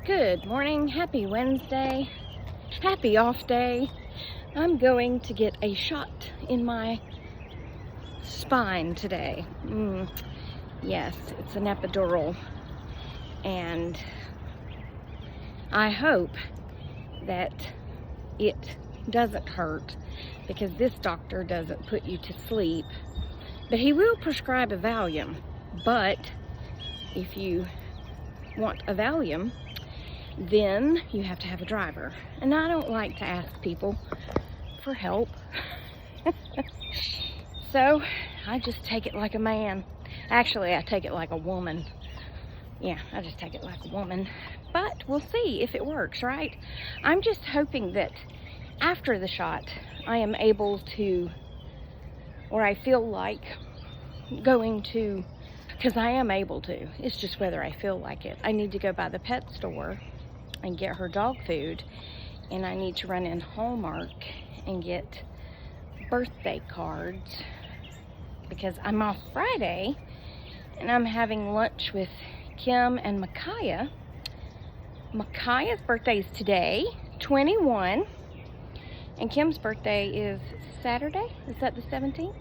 Good morning, happy Wednesday, happy off day. I'm going to get a shot in my spine today. Yes, it's an epidural, and I hope that it doesn't hurt, because this doctor doesn't put you to sleep, but he will prescribe a Valium. But if you want a Valium, then you have to have a driver, and I don't like to ask people for help. So I just take it like a man. Actually, I take it like a woman. Yeah, I just take it like a woman. But we'll see if it works, right? I'm just hoping that after the shot, I am able to, or I feel like going to, because I am able to. It's just whether I feel like it. I need to go by the pet store and get her dog food, and I need to run in Hallmark and get birthday cards, because I'm off Friday and I'm having lunch with Kim and Micaiah. Micaiah's birthday is today, 21, and Kim's birthday is Saturday. Is that the 17th?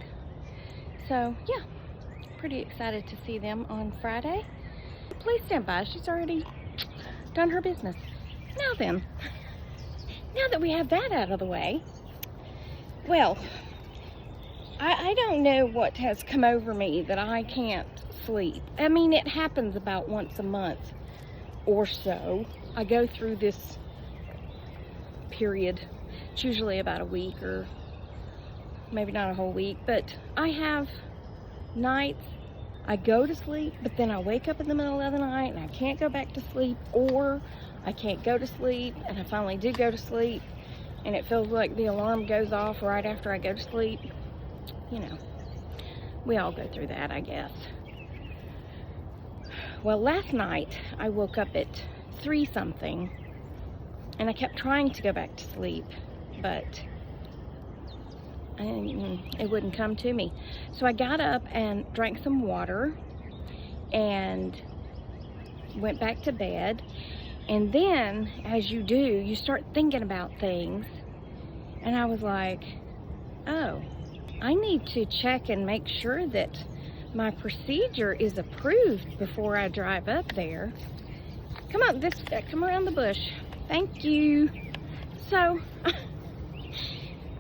So yeah, pretty excited to see them on Friday. Please stand by. She's already done her business. Now then, now that we have that out of the way, well, I don't know what has come over me that I can't sleep. I mean, it happens about once a month or so. I go through this period. It's usually about a week, or maybe not a whole week, but I have nights I go to sleep, but then I wake up in the middle of the night and I can't go back to sleep, or I can't go to sleep and I finally did go to sleep and it feels like the alarm goes off right after I go to sleep. You know, we all go through that, I guess. Well, last night I woke up at 3 something and I kept trying to go back to sleep, but it wouldn't come to me. So I got up and drank some water and went back to bed. And then, as you do, you start thinking about things. And I was like, oh, I need to check and make sure that my procedure is approved before I drive up there. Come on, come around the bush. Thank you. So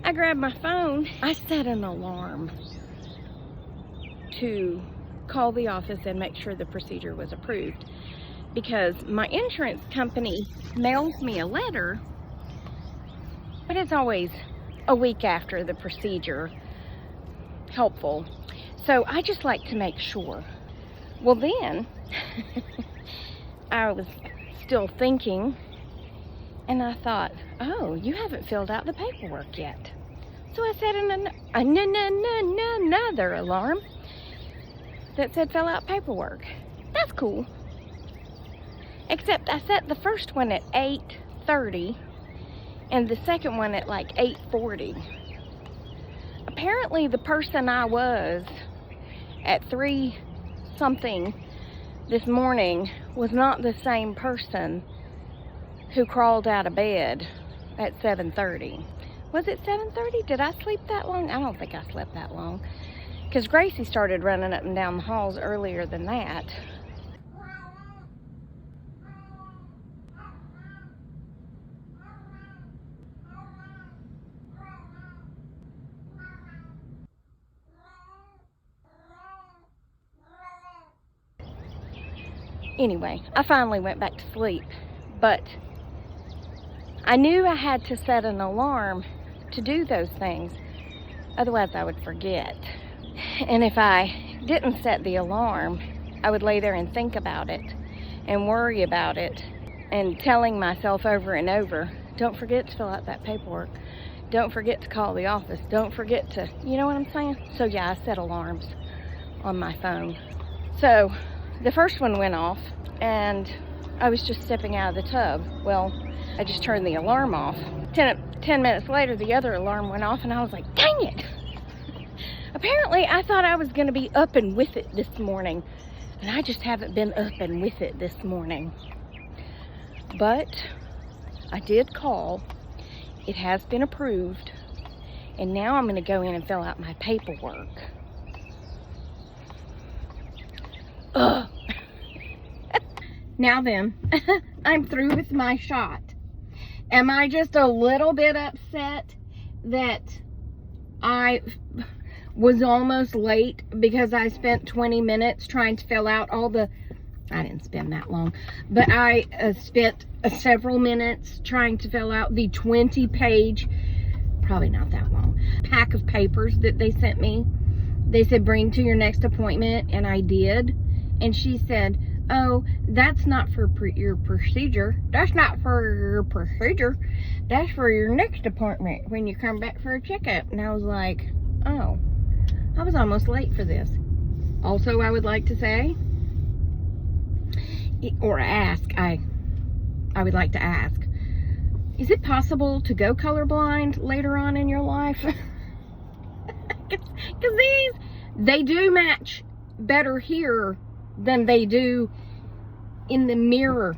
I grabbed my phone. I set an alarm to call the office and make sure the procedure was approved, because my insurance company mails me a letter, but it's always a week after the procedure. Helpful. So I just like to make sure. Well, then I was still thinking, and I thought, oh, you haven't filled out the paperwork yet. So I set another alarm that said fill out paperwork. That's cool. Except I set the first one at 8:30 and the second one at like 8:40. Apparently the person I was at 3 something this morning was not the same person who crawled out of bed at 7:30. Was it 7:30? Did I sleep that long? I don't think I slept that long, because Gracie started running up and down the halls earlier than that. Anyway, I finally went back to sleep, but I knew I had to set an alarm to do those things, otherwise I would forget. And if I didn't set the alarm, I would lay there and think about it and worry about it, and telling myself over and over, don't forget to fill out that paperwork, don't forget to call the office, don't forget to, you know what I'm saying? So yeah, I set alarms on my phone. So the first one went off and I was just stepping out of the tub. Well, I just turned the alarm off. 10 minutes later, the other alarm went off and I was like, dang it. Apparently, I thought I was going to be up and with it this morning, and I just haven't been up and with it this morning. But I did call. It has been approved. And now I'm going to go in and fill out my paperwork. Ugh. Now then, I'm through with my shot. Am I just a little bit upset that I was almost late because I spent 20 minutes trying to fill out all the... I didn't spend that long, but I spent several minutes trying to fill out the 20-page, probably not that long, pack of papers that they sent me. They said, bring to your next appointment, and I did. And she said, oh, that's not for your procedure. That's not for your procedure. That's for your next appointment when you come back for a checkup. And I was like, oh, I was almost late for this. Also, I would like to say, or ask, I would like to ask, is it possible to go colorblind later on in your life? Because they do match better here than they do in the mirror.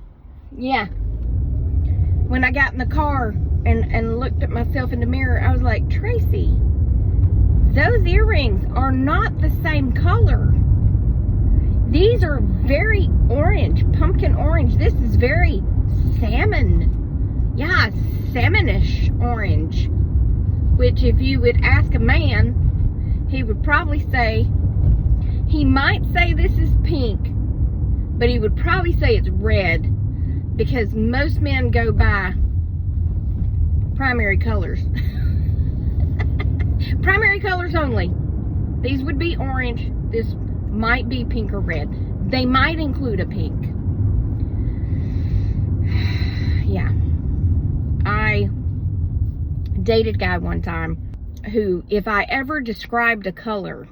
Yeah. When I got in the car and looked at myself in the mirror, I was like, Tracy, those earrings are not the same color. These are very orange, pumpkin orange. This is very salmon. Yeah, salmonish orange. Which if you would ask a man, he would probably say, he might say this is pink, but he would probably say it's red, because most men go by primary colors. Primary colors only. These would be orange. This might be pink or red. They might include a pink. Yeah. I dated a guy one time who, if I ever described a color,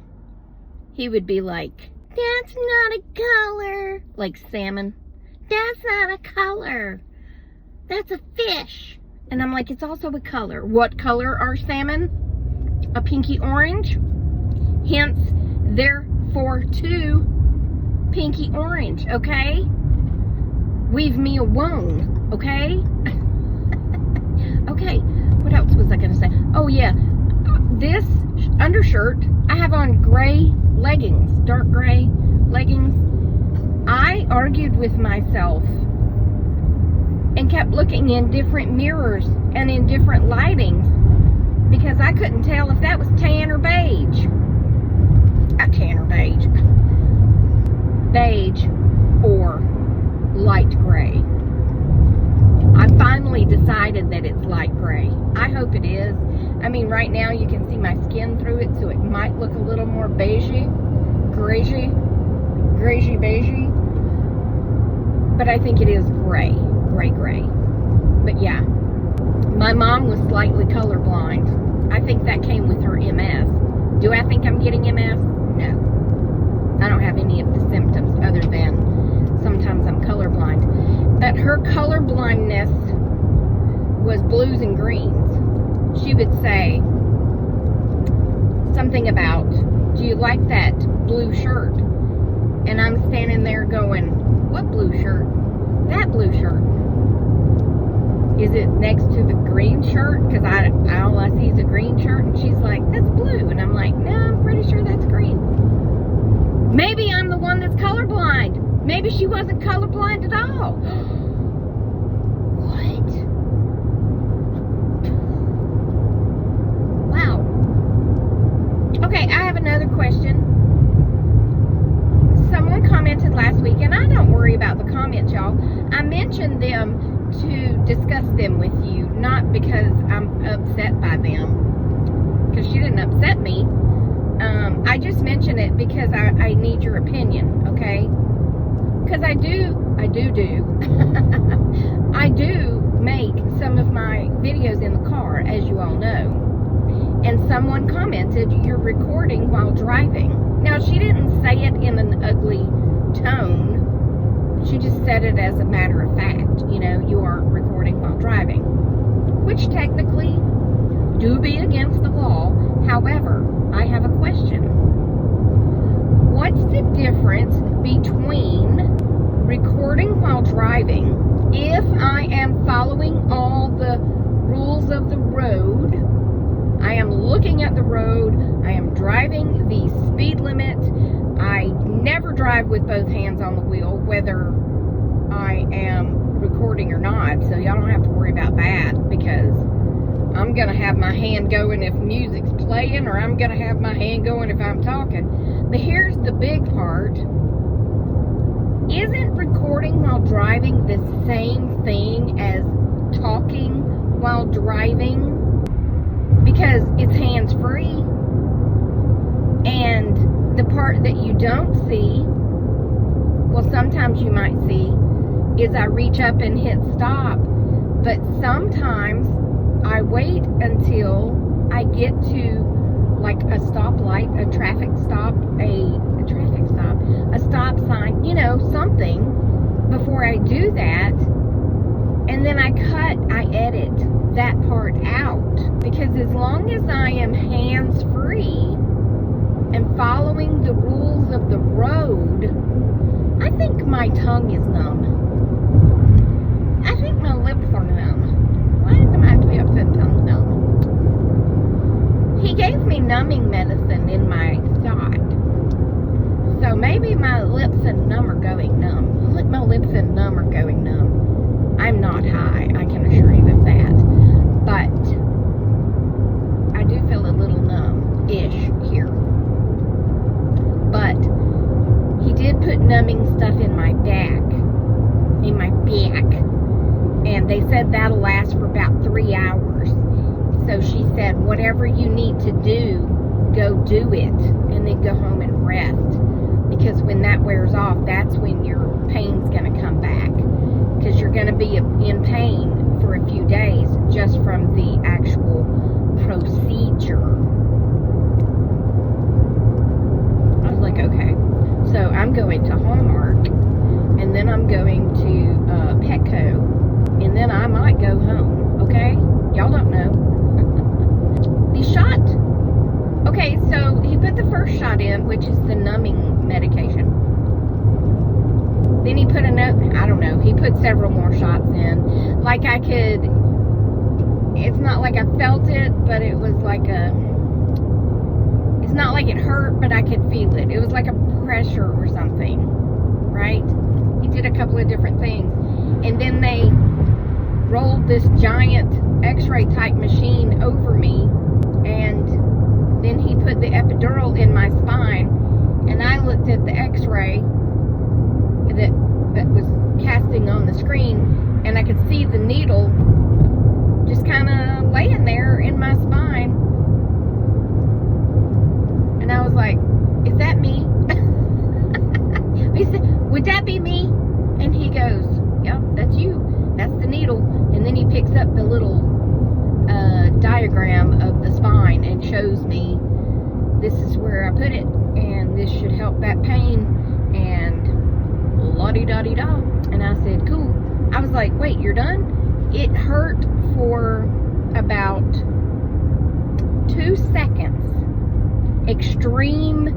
he would be like, that's not a color. Like salmon. That's not a color. That's a fish. And I'm like, it's also a color. What color are salmon? A pinky orange. Hence, therefore, two pinky orange, okay? Weave me a wone, okay? Okay, what else was I going to say? Oh, yeah. This undershirt, I have on gray leggings, dark gray leggings. I argued with myself and kept looking in different mirrors and in different lightings because I couldn't tell if that was tan or beige. Tan or beige. Beige or light gray. I finally decided that it's light gray. I hope it is. I mean, right now you can see my skin through it, so it might look a little more beigey, beigey. But I think it is gray. But yeah, my mom was slightly colorblind. I think that came with her MS. Do I think I'm getting MS? No. I don't have any of the symptoms other than sometimes I'm colorblind. But her colorblindness was blues and greens. She would say something about, do you like that blue shirt? And I'm standing there going, what blue shirt? That blue shirt. Is it next to the green shirt? Because all I see is a green shirt. And she's like, that's blue. And I'm like, no, I'm pretty sure that's green. Maybe I'm the one that's colorblind. Maybe she wasn't colorblind at all. What? Wow. Okay, I have another question. Someone commented last week, and I don't worry about the comments, y'all. I mentioned them to discuss them with you, not because I'm upset by them, because she didn't upset me. I just mention it because I need your opinion, okay? Because I do I do make some of my videos in the car, as you all know. And someone commented, you're recording while driving. Now, she didn't say it in an ugly tone. She just said it as a matter of fact. You know, you are recording while driving. Which technically do be against the law. However, I have a question. What's the difference between recording while driving if I am following all the rules of the road. I am looking at the road. I am driving the speed limit. I never drive with both hands on the wheel, whether I am recording or not, so y'all don't have to worry about that, because I'm gonna have my hand going if music's playing, or I'm gonna have my hand going if I'm talking. But here's the big part. Isn't recording while driving the same thing as talking while driving? Because it's hands-free. And the part that you don't see, well, sometimes you might see, is I reach up and hit stop. But sometimes I wait until I get to like a stoplight, a traffic stop, a stop sign, you know, something, before I do that. And then I edit that part out. Because as long as I am hands-free and following the rules of the road, I think my tongue is numb. I think my lips are numb. Why does my tongue numb? He gave me numbing medicine in my side. So maybe my lips and numb are going numb. My lips and numb are going numb. I'm not high, I can assure you of that. But I do feel a little numb-ish here. But he did put numbing stuff in my back. And they said that'll last for about 3 hours. So she said, whatever you need to do, go do it. And then go home and rest. Because when that wears off, that's when your pain's going to come back. Because you're going to be in pain for a few days just from the actual procedure. I was like, okay. So I'm going to Hallmark, and then I'm going to Petco, and then I might go home, okay? Y'all don't know. The shot. Okay, so he put the first shot in, which is the numbing medication. Then he put he put several more shots in. Like I could, it's not like I felt it, but it was like it's not like it hurt, but I could feel it. It was like a pressure or something, right? He did a couple of different things. And then they rolled this giant x-ray type machine over me, and then he put the epidural in my spine, and I looked at the x-ray that was casting on the screen, and I could see the needle just kind of laying there in my spine. And I was like, is that me? He said, would that be me? And he goes, yep, that's you. That's the needle. And then he picks up the little diagram of the spine and shows me, this is where I put it, and this should help that pain, and la-di-da-di-da. And I said, cool. I was like, wait, you're done? It hurt for about 2 seconds. Extreme,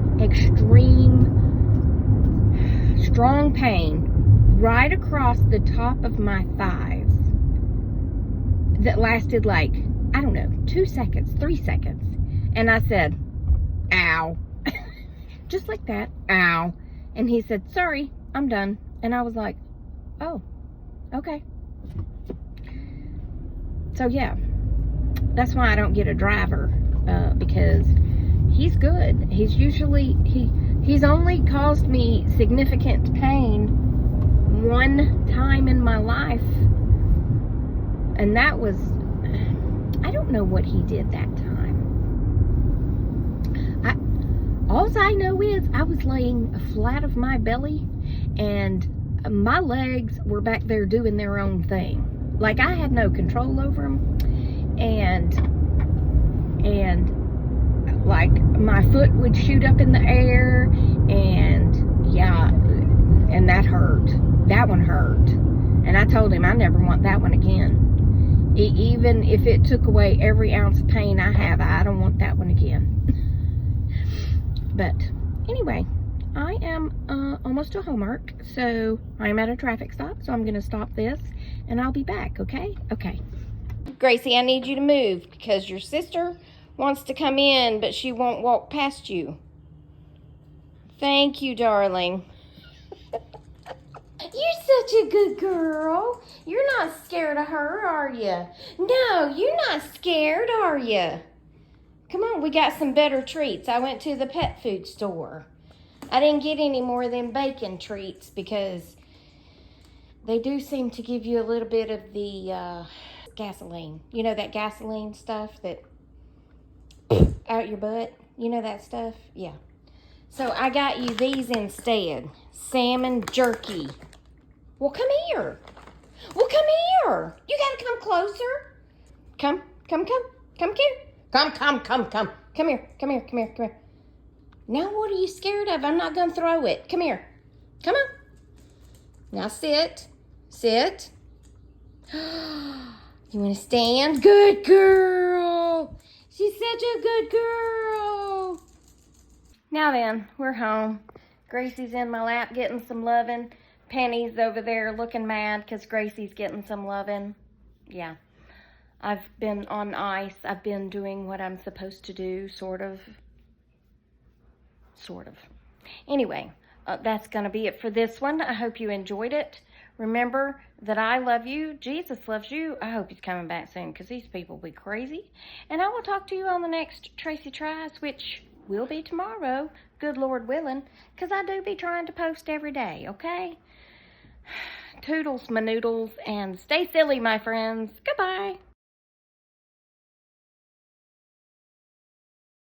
strong pain right across the top of my thighs that lasted like, I don't know, 2 seconds, 3 seconds. And I said, ow. Just like that, ow. And he said, sorry, I'm done. And I was like, oh, okay. So yeah, that's why I don't get a driver, because he's good. He's usually, he's only caused me significant pain one time in my life, and that was, I don't know what he did that time. All I know is I was laying flat of my belly, and my legs were back there doing their own thing. Like I had no control over them, and like my foot would shoot up in the air, and yeah, and that hurt. That one hurt. And I told him I never want that one again. Even if it took away every ounce of pain I have, I don't want that one again. But anyway, I am almost to homework, so I'm at a traffic stop, so I'm gonna stop this and I'll be back, okay? Okay. Gracie, I need you to move because your sister wants to come in, but she won't walk past you. Thank you, darling. You're such a good girl. You're not scared of her, are you? No, you're not scared, are you? Come on, we got some better treats. I went to the pet food store. I didn't get any more than bacon treats because they do seem to give you a little bit of the gasoline. You know that gasoline stuff that out your butt? You know that stuff? Yeah. So I got you these instead. Salmon jerky. Well, come here. Well, come here. You gotta come closer. Come here. Come here. Now what are you scared of? I'm not gonna throw it. Come here. Come on. Now sit. Sit. You wanna stand? Good girl. She's such a good girl. Now then, we're home. Gracie's in my lap getting some loving. Penny's over there looking mad because Gracie's getting some loving. Yeah. I've been on ice. I've been doing what I'm supposed to do, sort of. Anyway, that's going to be it for this one. I hope you enjoyed it. Remember that I love you. Jesus loves you. I hope he's coming back soon because these people will be crazy. And I will talk to you on the next Tracy Tries, which will be tomorrow, good Lord willing, because I do be trying to post every day, okay? Toodles, my noodles, and stay silly, my friends. Goodbye.